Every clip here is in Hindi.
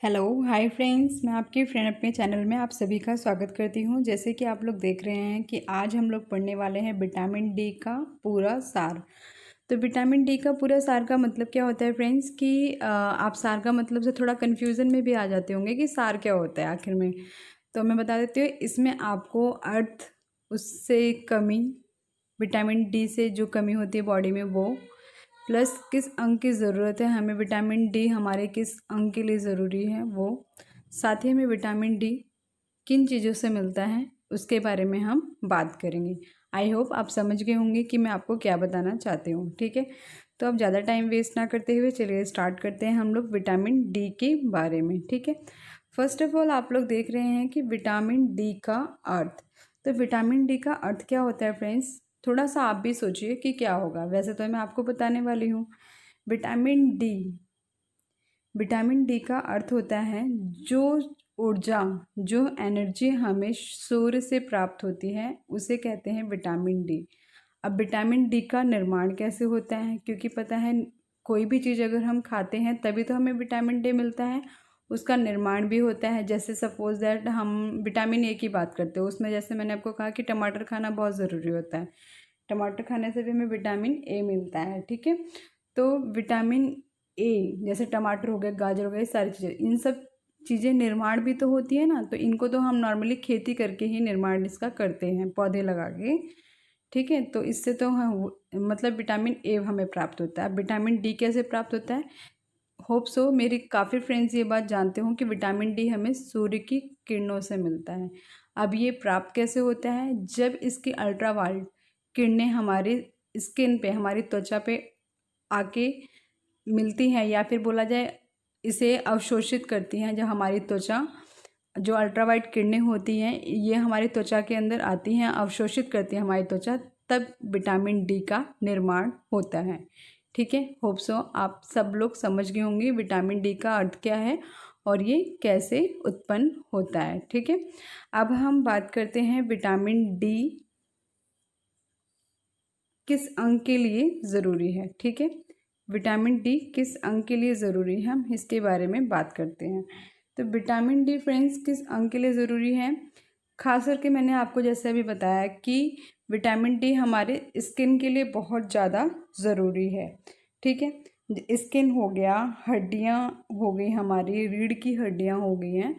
हेलो हाय फ्रेंड्स, मैं आपकी फ्रेंड अपने चैनल में आप सभी का स्वागत करती हूँ। जैसे कि आप लोग देख रहे हैं कि आज हम लोग पढ़ने वाले हैं विटामिन डी का पूरा सार। तो विटामिन डी का पूरा सार का मतलब क्या होता है फ्रेंड्स कि आप सार का मतलब से थोड़ा कन्फ्यूज़न में भी आ जाते होंगे कि सार क्या होता है आखिर में। तो मैं बता देती हूँ, इसमें आपको अर्थ, उससे कमी, विटामिन डी से जो कमी होती है बॉडी में वो, प्लस किस अंग की ज़रूरत है हमें, विटामिन डी हमारे किस अंग के लिए ज़रूरी है वो, साथ ही हमें विटामिन डी किन चीज़ों से मिलता है उसके बारे में हम बात करेंगे। आई होप आप समझ गए होंगे कि मैं आपको क्या बताना चाहती हूँ। ठीक है, तो अब ज़्यादा टाइम वेस्ट ना करते हुए चलिए स्टार्ट करते हैं हम लोग विटामिन डी के बारे में। ठीक है, फर्स्ट ऑफ ऑल आप लोग देख रहे हैं कि विटामिन डी का अर्थ। तो विटामिन डी का अर्थ क्या होता है फ्रेंड्स, थोड़ा सा आप भी सोचिए कि क्या होगा। वैसे तो मैं आपको बताने वाली हूँ। विटामिन डी, विटामिन डी का अर्थ होता है जो ऊर्जा, जो एनर्जी हमें सूर्य से प्राप्त होती है उसे कहते हैं विटामिन डी। अब विटामिन डी का निर्माण कैसे होता है, क्योंकि पता है कोई भी चीज़ अगर हम खाते हैं तभी तो हमें विटामिन डी मिलता है, उसका निर्माण भी होता है। जैसे सपोज दैट हम विटामिन ए की बात करते हो, उसमें जैसे मैंने आपको कहा कि टमाटर खाना बहुत ज़रूरी होता है, टमाटर खाने से भी हमें विटामिन ए मिलता है। ठीक है, तो विटामिन ए जैसे टमाटर हो गया, गाजर हो गया, ये सारी चीज़ें, इन सब चीज़ें निर्माण भी तो होती है ना। तो इनको तो हम नॉर्मली खेती करके ही निर्माण इसका करते हैं, पौधे लगा के। ठीक है, तो इससे तो हम मतलब विटामिन ए हमें प्राप्त होता है। अब विटामिन डी कैसे प्राप्त होता है, होप सो मेरी काफ़ी फ्रेंड्स ये बात जानते हों कि विटामिन डी हमें सूर्य की किरणों से मिलता है। अब ये प्राप्त कैसे होता है, जब इसकी अल्ट्रावायलेट किरणें हमारी स्किन पे, हमारी त्वचा पे आके मिलती हैं, या फिर बोला जाए इसे अवशोषित करती हैं। जब हमारी त्वचा, जो अल्ट्रावायलेट किरणें होती हैं ये हमारी त्वचा के अंदर आती हैं, अवशोषित करती हैं हमारी त्वचा, तब विटामिन डी का निर्माण होता है। ठीक है, होप सो आप सब लोग समझ गए होंगे विटामिन डी का अर्थ क्या है और ये कैसे उत्पन्न होता है। ठीक है, अब हम बात करते हैं विटामिन डी किस अंग के लिए ज़रूरी है। ठीक है, विटामिन डी किस अंग के लिए ज़रूरी है, हम इसके बारे में बात करते हैं। तो विटामिन डी फ्रेंड्स किस अंग के लिए ज़रूरी है, खास करके मैंने आपको जैसे अभी बताया कि विटामिन डी हमारे स्किन के लिए बहुत ज़्यादा ज़रूरी है। ठीक है, स्किन हो गया, हड्डियाँ हो गई, हमारी रीढ़ की हड्डियाँ हो गई हैं,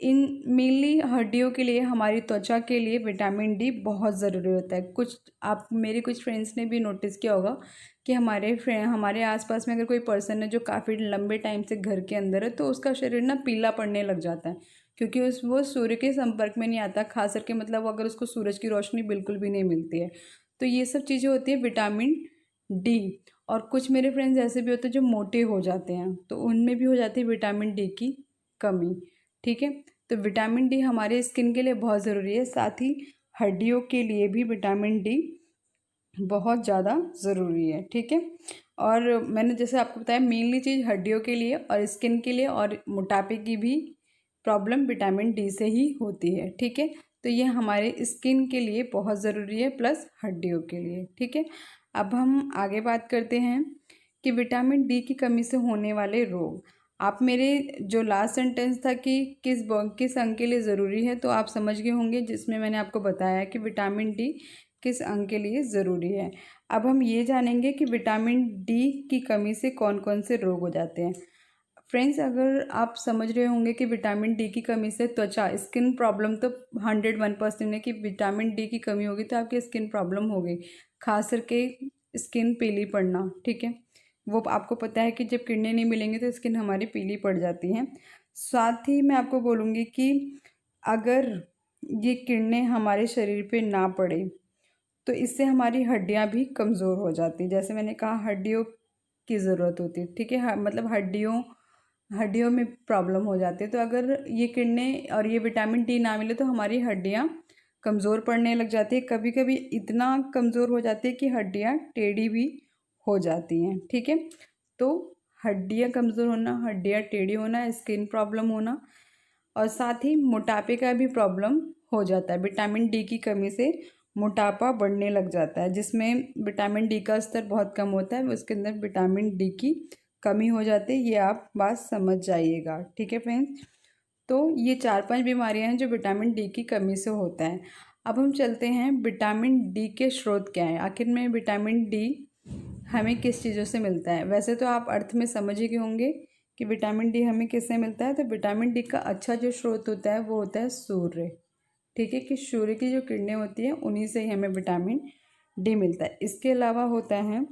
इन मेनली हड्डियों के लिए, हमारी त्वचा के लिए विटामिन डी बहुत ज़रूरी होता है। कुछ आप मेरे कुछ फ्रेंड्स ने भी नोटिस किया होगा कि हमारे आसपास में अगर कोई पर्सन है जो काफ़ी लंबे टाइम से घर के अंदर है, तो उसका शरीर ना पीला पड़ने लग जाता है, क्योंकि वो सूर्य के संपर्क में नहीं आता, खास करके मतलब अगर उसको सूरज की रोशनी बिल्कुल भी नहीं मिलती है। तो ये सब चीज़ें होती है विटामिन डी। और कुछ मेरे फ्रेंड्स ऐसे भी होते हैं जो मोटे हो जाते हैं, तो उनमें भी हो जाती है विटामिन डी की कमी। ठीक है, तो विटामिन डी हमारे स्किन के लिए बहुत ज़रूरी है, साथ ही हड्डियों के लिए भी विटामिन डी बहुत ज़्यादा ज़रूरी है। ठीक है, और मैंने जैसे आपको बताया मेनली चीज़ हड्डियों के लिए और स्किन के लिए, और मोटापे की भी प्रॉब्लम विटामिन डी से ही होती है। ठीक है, तो ये हमारे स्किन के लिए बहुत ज़रूरी है, प्लस हड्डियों के लिए। ठीक है, अब हम आगे बात करते हैं कि विटामिन डी की कमी से होने वाले रोग। आप मेरे जो लास्ट सेंटेंस था कि किस अंग के लिए ज़रूरी है, तो आप समझ गए होंगे, जिसमें मैंने आपको बताया कि विटामिन डी किस अंग के लिए ज़रूरी है। अब हम ये जानेंगे कि विटामिन डी की कमी से कौन कौन से रोग हो जाते हैं। फ्रेंड्स, अगर आप समझ रहे होंगे कि विटामिन डी की कमी से त्वचा, स्किन प्रॉब्लम तो 101% है कि विटामिन डी की कमी होगी तो आपकी स्किन प्रॉब्लम होगी, खास करके स्किन पीली पड़ना। ठीक है, वो आपको पता है कि जब किरणें नहीं मिलेंगी तो स्किन हमारी पीली पड़ जाती हैं। साथ ही मैं आपको बोलूँगी कि अगर ये किरणें हमारे शरीर पे ना पड़े तो इससे हमारी हड्डियां भी कमज़ोर हो जाती, जैसे मैंने कहा हड्डियों की ज़रूरत होती है। ठीक है, मतलब हड्डियों में प्रॉब्लम हो जाती है। तो अगर ये किरणें और ये विटामिन डी ना मिले तो हमारी हड्डियां कमज़ोर पड़ने लग जाती है, कभी कभी इतना कमज़ोर हो जाती है कि हड्डियां टेढ़ी भी हो जाती हैं। ठीक है, तो हड्डियां कमज़ोर होना, हड्डियां टेढ़ी होना, स्किन प्रॉब्लम होना, और साथ ही मोटापे का भी प्रॉब्लम हो जाता है। विटामिन डी की कमी से मोटापा बढ़ने लग जाता है, जिसमें विटामिन डी का स्तर बहुत कम होता है, उसके अंदर विटामिन डी की कमी हो जाती है, ये आप बात समझ जाइएगा। ठीक है फ्रेंड्स, तो ये 4-5 बीमारियां हैं जो विटामिन डी की कमी से होता है। अब हम चलते हैं विटामिन डी के स्रोत क्या है, आखिर में विटामिन डी हमें किस चीज़ों से मिलता है। वैसे तो आप अर्थ में समझ ही गए होंगे कि विटामिन डी हमें किससे मिलता है। तो विटामिन डी का अच्छा जो स्रोत होता है वो होता है सूर्य। ठीक है, कि सूर्य की जो किरणें होती हैं उन्हीं से ही हमें विटामिन डी मिलता है। इसके अलावा होता है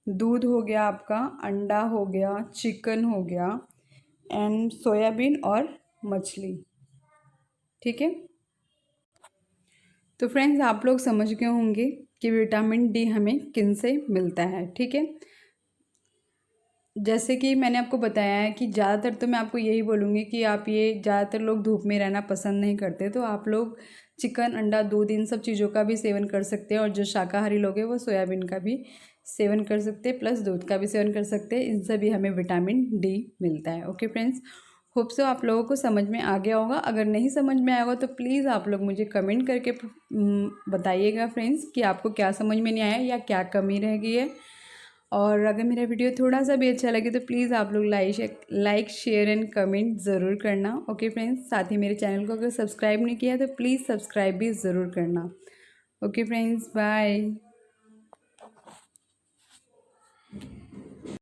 दूध हो गया आपका, अंडा हो गया, चिकन हो गया एंड सोयाबीन और मछली। ठीक है, तो फ्रेंड्स आप लोग समझ गए होंगे कि विटामिन डी हमें किन से मिलता है। ठीक है, जैसे कि मैंने आपको बताया है कि ज़्यादातर तो मैं आपको यही बोलूँगी कि आप ये ज़्यादातर लोग धूप में रहना पसंद नहीं करते, तो आप लोग चिकन, अंडा, दूध इन सब चीज़ों का भी सेवन कर सकते हैं। और जो शाकाहारी लोग हैं वो सोयाबीन का भी सेवन कर सकते हैं, प्लस दूध का भी सेवन कर सकते हैं। इनसे भी हमें विटामिन डी मिलता है। ओके फ्रेंड्स, होप सो आप लोगों को समझ में आ गया होगा। अगर नहीं समझ में आया होगा तो प्लीज़ आप लोग मुझे कमेंट करके बताइएगा फ्रेंड्स कि आपको क्या समझ में नहीं आया या क्या कमी रह गई है। और अगर मेरा वीडियो थोड़ा सा भी अच्छा लगे तो प्लीज़ आप लोग लाइक शेयर एंड कमेंट ज़रूर करना। ओके फ्रेंड्स, साथ ही मेरे चैनल को अगर सब्सक्राइब नहीं किया तो प्लीज़ सब्सक्राइब भी ज़रूर करना। Okay friends, bye.